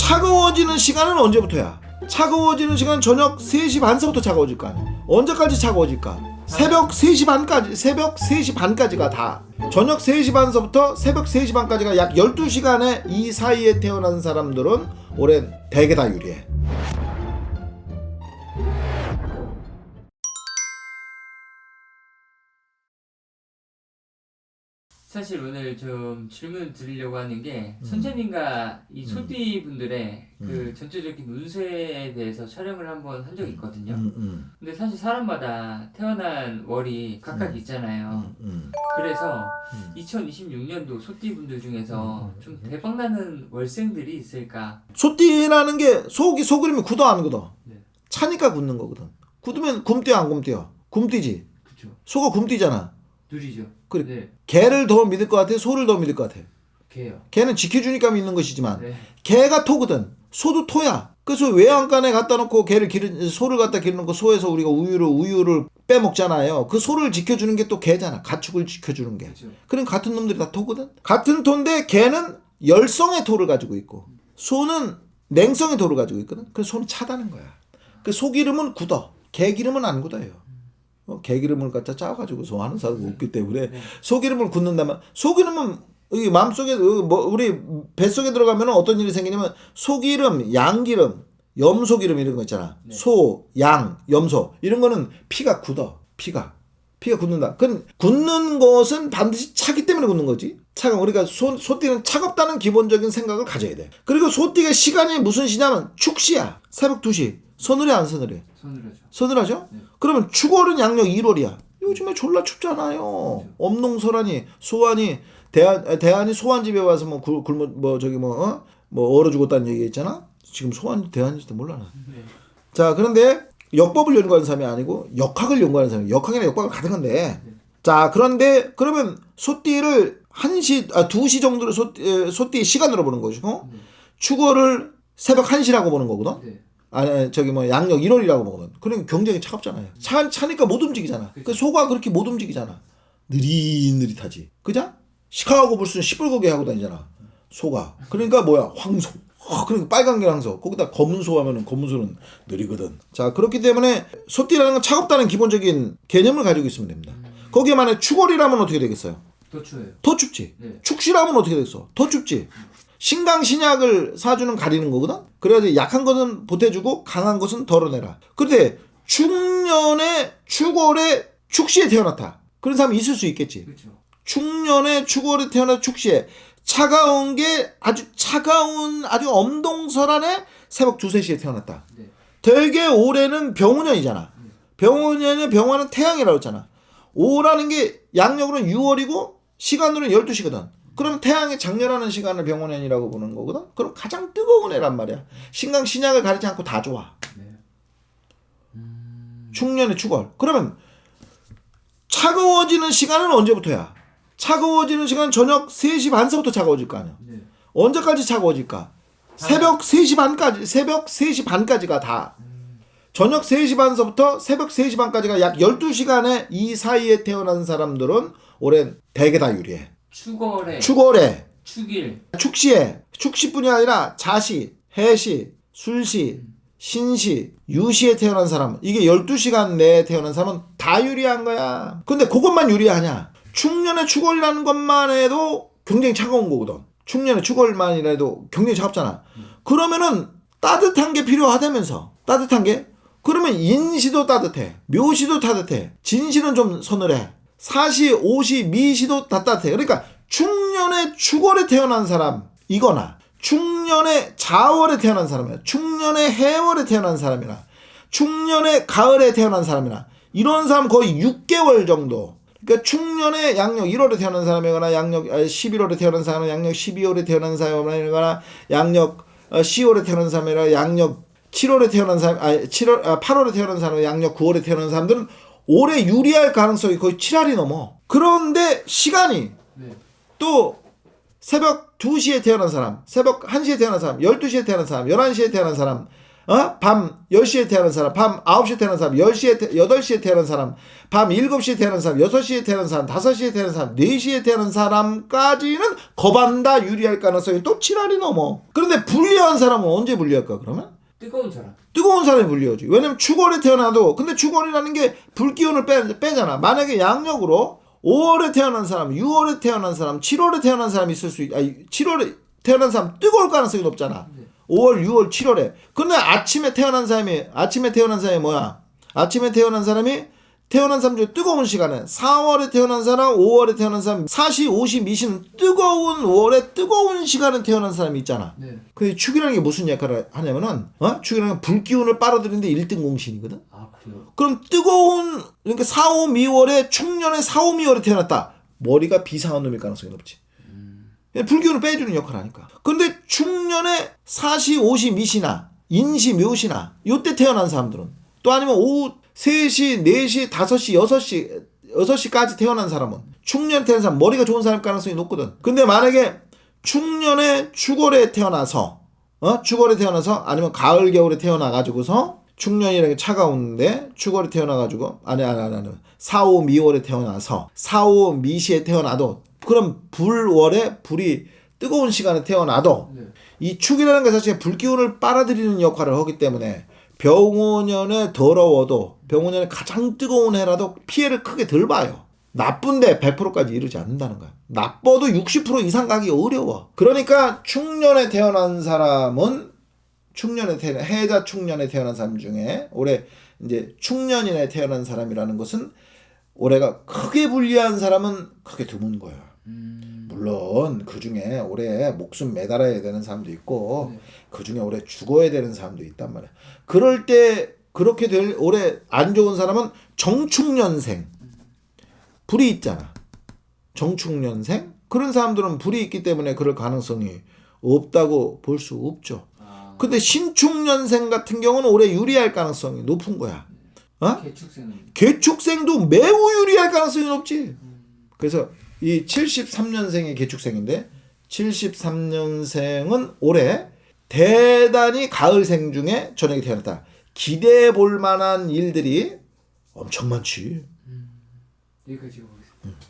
차가워지는 시간은 언제부터야? 차가워지는 시간은 저녁 3시 반서부터 차가워질 거 아니야. 언제까지 차가워질까? 새벽 3시 반까지가 다. 저녁 3시 반서부터 새벽 3시 반까지가 약 12시간의 이 사이에 태어난 사람들은 올해 대개 다 유리해. 사실 오늘 좀 질문 드리려고 하는 게 선생님과 이 소띠 분들의 그 전체적인 운세에 대해서 촬영을 한번 한 적이 있거든요. 근데 사실 사람마다 태어난 월이 각각 있잖아요. 그래서 2026년도 소띠 분들 중에서 좀 대박나는 월생들이 있을까? 소띠라는 게 속이면 굳어 안 굳어? 네. 차니까 굳는 거거든. 굳으면 굼뛰어 안 굼뛰어? 굼뛰지. 그쵸. 소가 굼뛰잖아. 느리죠. 그래. 네. 개를 더 믿을 것 같아? 소를 더 믿을 것 같아? 개요. 개는 지켜주니까 믿는 것이지만 네. 개가 토거든. 소도 토야. 그래서 외양간에 갖다 놓고 소를 갖다 기르는 거 소에서 우리가 우유를 빼먹잖아요. 그 소를 지켜주는 게 또 개잖아. 가축을 지켜주는 게. 그쵸. 그럼 같은 놈들이 다 토거든. 같은 토인데 개는 열성의 토를 가지고 있고 소는 냉성의 토를 가지고 있거든. 그래서 소는 차다는 거야. 그 소 기름은 굳어. 개 기름은 안 굳어요. 개 기름을 갖다 짜가지고 소하는 사람이 없기 때문에 소 기름을 굽는다면 소 기름은 이 마음속에 우리 뱃속에 들어가면 어떤 일이 생기냐면 소기름, 양기름, 염소기름 이런 거 있잖아. 네. 소, 양, 염소 이런 거는 피가 굳어. 피가 굳는다. 그 굳는 것은 반드시 차기 때문에 굳는 거지. 우리가 소띠는 차갑다는 기본적인 생각을 가져야 돼. 그리고 소띠가 시간이 무슨 시냐면 축시야. 새벽 2시. 서늘해 안 서늘해? 서늘하죠. 서늘하죠? 네. 그러면 축월은 양력 1월이야. 요즘에 졸라 춥잖아요. 그렇죠. 엄농설하니 소환이 대한이 소환집에 와서 얼어 죽었다는 얘기 있잖아. 지금 소환 대한인지도 몰라 나. 네. 자, 그런데 역법을 연구하는 사람이 아니고 역학을 연구하는 사람이 역학이나 역학을 가득한데. 네. 자, 그런데 그러면 소띠를 2시 정도로 소띠 시간으로 보는 것이고 축월을 새벽 1시라고 보는 거거든. 네. 양력 1월이라고 보거든. 그러니까 굉장히 차갑잖아요. 차니까 못 움직이잖아. 그 소가 그렇게 못 움직이잖아. 느릿느릿하지. 그죠? 시카고 불순 시뻘겋게 하고 다니잖아. 소가. 그러니까 뭐야? 황소. 그러니까 빨간 게 황소. 거기다 검은 소 하면은 검은 소는 느리거든. 자, 그렇기 때문에 소띠라는 건 차갑다는 기본적인 개념을 가지고 있으면 됩니다. 거기에 만약 축월이라면 어떻게 되겠어요? 더 추워요. 더 춥지. 네. 축시라면 어떻게 되겠어? 더 춥지. 신강신약을 사주는 가리는 거거든. 그래야지 약한 것은 보태주고 강한 것은 덜어내라. 그런데 축년에 축월에 축시에 태어났다. 그런 사람이 있을 수 있겠지. 그렇죠. 축년에 축월에 태어나 축시에 차가운 게 아주 엄동설한에 새벽 2, 3시에 태어났다. 네. 되게 올해는 병우년이잖아. 병화는 태양이라고 했잖아. 5라는 게 양력으로는 6월이고 시간으로는 12시거든. 그럼 태양이 장렬하는 시간을 병원년이라고 보는 거거든. 그럼 가장 뜨거운 애란 말이야. 신강 신약을 가리지 않고 다 좋아. 네. 축년의 축월. 그러면 차가워지는 시간은 언제부터야? 차가워지는 시간은 저녁 3시 반서부터 차가워질 거 아니야. 네. 언제까지 차가워질까? 새벽 3시 반까지가 다. 저녁 3시 반서부터 새벽 3시 반까지가 약 12시간의 이 사이에 태어난 사람들은 올해 대개 다 유리해. 축월에, 축일, 축시에, 축시뿐이 아니라 자시, 해시, 술시, 신시, 유시에 태어난 사람, 이게 12시간 내에 태어난 사람은 다 유리한 거야. 근데 그것만 유리하냐? 축년의 축월이라는 것만 해도 굉장히 차가운 거거든. 축년의 축월만이라도 굉장히 차갑잖아. 그러면은 따뜻한 게 필요하다면서. 따뜻한 게? 그러면 인시도 따뜻해. 묘시도 따뜻해. 진시는 좀 서늘해. 사시, 오시, 미시도 다 따뜻해. 그러니까 축년의 축월에 태어난 사람이거나 축년의 자월에 태어난 사람이나 축년의 해월에 태어난 사람이나 축년의 가을에 태어난 사람이나 이런 사람 거의 6개월 정도. 그러니까 축년의 양력 1월에 태어난 사람이거나 양력 11월에 태어난 사람이나 양력 12월에 태어난 사람이거나 양력 10월에 태어난 사람이나 양력 7월에 태어난 사람, 8월에 태어난 사람, 양력 9월에 태어난 사람들은 올해 유리할 가능성이 거의 7할이 넘어. 그런데 시간이 또 새벽 2시에 태어난 사람, 새벽 1시에 태어난 사람, 12시에 태어난 사람, 11시에 태어난 사람, 밤 10시에 태어난 사람, 밤 9시에 태어난 사람, 8시에 태어난 사람, 밤 7시에 태어난 사람, 6시에 태어난 사람, 5시에 태어난 사람, 4시에 태어난 사람까지는 거반다 유리할 가능성이 또 7할이 넘어. 그런데 불리한 사람은 언제 불리할까 그러면? 뜨거운 사람. 뜨거운 사람이 불리하지. 왜냐면 축월에 태어나도, 근데 축월이라는 게 불기운을 빼잖아. 만약에 양력으로 5월에 태어난 사람, 6월에 태어난 사람, 7월에 태어난 사람이 있을 수 아니 7월에 태어난 사람 뜨거울 가능성이 높잖아. 5월, 6월, 7월에. 근데 아침에 태어난 사람이 뭐야? 아침에 태어난 사람이 태어난 사람 중에 뜨거운 시간에 4월에 태어난 사람, 5월에 태어난 사람, 사시, 오시, 미시는 뜨거운 5월에 뜨거운 시간에 태어난 사람이 있잖아. 네. 그 축이라는 게 무슨 역할을 하냐면은 축이라는 게 불기운을 빨아들이는데 1등 공신이거든. 아 그래요? 그럼 뜨거운 그러니까 4, 5, 2월에 충년에 4, 5, 2월에 태어났다. 머리가 비상한 놈일 가능성이 높지. 불기운을 빼주는 역할을 하니까. 근데 충년에 사시, 오시, 미시나 인시, 묘시나 요때 태어난 사람들은 또 아니면 오후 3시, 4시, 5시, 6시까지 태어난 사람은 충년에 태어난 사람 머리가 좋은 사람일 가능성이 높거든. 근데 만약에 충년에 축월에 태어나서 아니면 가을 겨울에 태어나 가지고서 충년이라는 게 차가운데 축월에 태어나 가지고 아니 4, 5, 미월에 태어나서 4, 5, 미시에 태어나도 그럼 불월에 불이 뜨거운 시간에 태어나도 네. 이 축이라는 게 사실 불기운을 빨아들이는 역할을 하기 때문에 병오년에 더러워도 병오년에 가장 뜨거운 해라도 피해를 크게 덜 봐요. 나쁜데 100%까지 이르지 않는다는 거야. 나빠도 60% 이상 가기 어려워. 그러니까 충년에 태어난 사람은 해자 충년에 태어난 사람 중에 올해 이제 충년인에 태어난 사람이라는 것은 올해가 크게 불리한 사람은 크게 드문 거예요. 물론 그 중에 올해 목숨 매달아야 되는 사람도 있고 네. 그 중에 올해 죽어야 되는 사람도 있단 말이야. 그럴 때 그렇게 될 올해 안 좋은 사람은 정축년생 불이 있잖아. 정축년생 그런 사람들은 불이 있기 때문에 그럴 가능성이 없다고 볼 수 없죠. 근데 신축년생 같은 경우는 올해 유리할 가능성이 높은 거야. 개축생은 개축생도 매우 유리할 가능성이 높지. 그래서 이 73년생이 개축생인데 73년생은 올해 대단히 가을생 중에 저녁에 태어났다. 기대해 볼 만한 일들이 엄청 많지. 여기까지 보겠습니다.